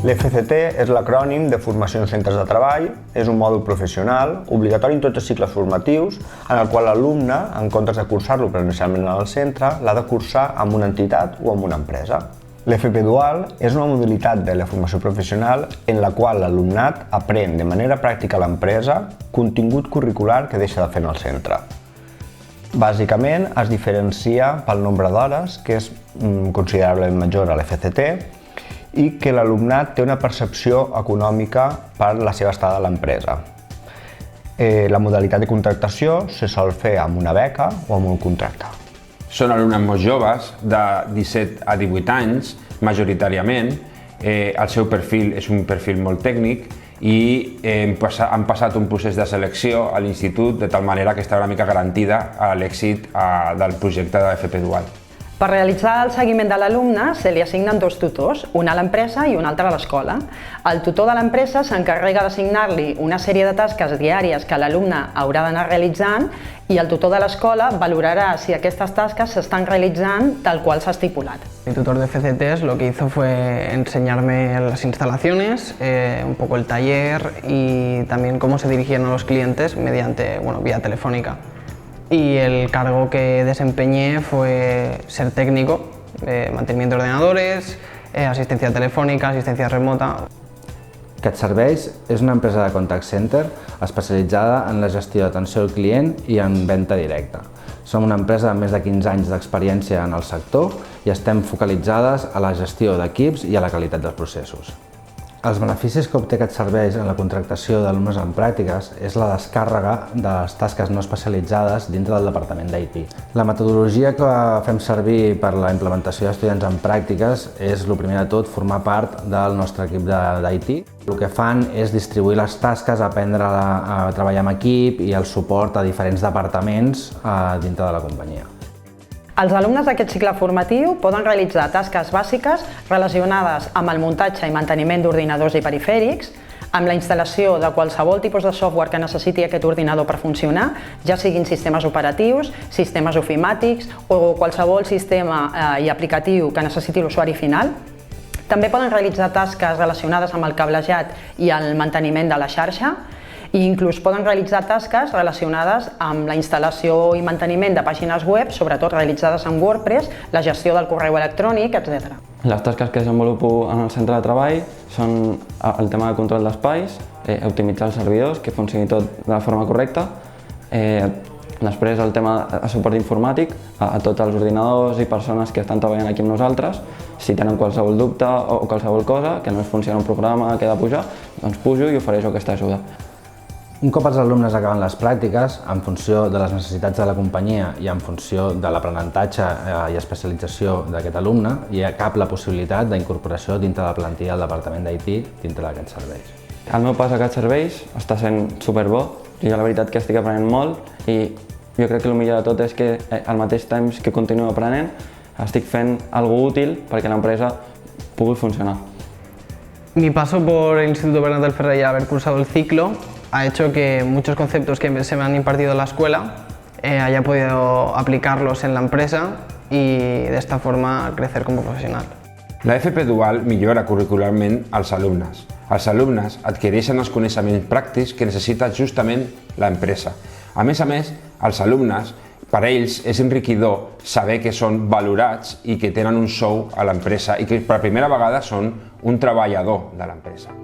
L'FCT és l'acrònim de Formació en Centres de Treball, és un mòdul professional, obligatori en tots els cicles formatius, en el qual l'alumne, en comptes de cursar-lo presencialment al centre, l'ha de cursar amb una entitat o amb una empresa. L'FP Dual és una modalitat de la formació professional en la qual l'alumnat aprèn de manera pràctica a l'empresa contingut curricular que deixa de fer en el centre. Bàsicament es diferencia pel nombre d'hores, que és considerablement major a l'FCT, i que l'alumnat té una percepció econòmica per la seva estada a l'empresa. La modalitat de contractació se sol fer amb una beca o amb un contracte. Són alumnes molt joves, de 17 a 18 anys, majoritàriament. El seu perfil és un perfil molt tècnic i han passat un procés de selecció a l'institut de tal manera que està una mica garantida l'èxit del projecte de FP Dual. Per realitzar el seguiment de l'alumne se li assignen dos tutors, un a l'empresa i un altre a l'escola. El tutor de l'empresa s'encarrega d'assignar-li una sèrie de tasques diàries que l'alumne haurà d'anar realitzant i el tutor de l'escola valorará si aquestes tasques s'estan realitzant tal qual s'ha estipulat. Mi tutor de FCTs lo que hizo fue enseñarme las instalaciones, un poco el taller y también cómo se dirigían a los clientes mediante, vía telefónica. Y el cargo que desempeñé fue ser técnico, mantenimiento de ordenadores, asistencia telefònica, assistència remota. CatServeis és una empresa de contact center especialitzada en la gestió d'atenció al client i en venda directa. Som una empresa amb més de 15 anys d'experiència en el sector i estem focalitzades a la gestió d'equips i a la qualitat dels processos. Els beneficis que obté CatServeis en la contractació d'alumnes en pràctiques és la descàrrega de les tasques no especialitzades dintre del departament d'IT. La metodologia que fem servir per la implementació d'estudiants en pràctiques és, el primer de tot, formar part del nostre equip d'IT. El que fan és distribuir les tasques, aprendre a treballar en equip i el suport a diferents departaments dintre de la companyia. Els alumnes d'aquest cicle formatiu poden realitzar tasques bàsiques relacionades amb el muntatge i manteniment d'ordinadors i perifèrics, amb la instal·lació de qualsevol tipus de software que necessiti aquest ordinador per funcionar, ja siguin sistemes operatius, sistemes ofimàtics o qualsevol sistema i aplicatiu que necessiti l'usuari final. També poden realitzar tasques relacionades amb el cablejat i el manteniment de la xarxa, i inclús poden realitzar tasques relacionades amb la instal·lació i manteniment de pàgines web, sobretot realitzades en WordPress, la gestió del correu electrònic, etc. Les tasques que desenvolupo en el centre de treball són el tema de control d'espais, optimitzar els servidors, que funcioni tot de la forma correcta, després el tema de suport informàtic a tots els ordinadors i persones que estan treballant aquí amb nosaltres. Si tenen qualsevol dubte o qualsevol cosa, que no es funciona un programa que he de pujar, doncs pujo i ofereixo aquesta ajuda. Un cop els alumnes acaben les pràctiques, en funció de les necessitats de la companyia i en funció de l'aprenentatge i especialització d'aquest alumne, hi ha la possibilitat d'incorporació dintre de la plantilla del departament d'IT dintre de CatServeis. El meu pas a CatServeis està sent superbo. Jo la veritat que estic aprenent molt i jo crec que el millor de tot és que al mateix temps que continuo aprenent estic fent alguna útil perquè l'empresa pugui funcionar. Mi paso por el Instituto Bernat del Ferrer y haber cursado el ciclo ha hecho que muchos conceptos que se me han impartido en la escuela haya podido aplicarlos en la empresa y de esta forma crecer como profesional. La FP Dual millora curricularment els alumnes. Els alumnes adquireixen els coneixements pràctics que necessita justament l'empresa. A més, els alumnes, per ells és enriquidor saber que són valorats i que tenen un sou a l'empresa i que per primera vegada són un treballador de l'empresa.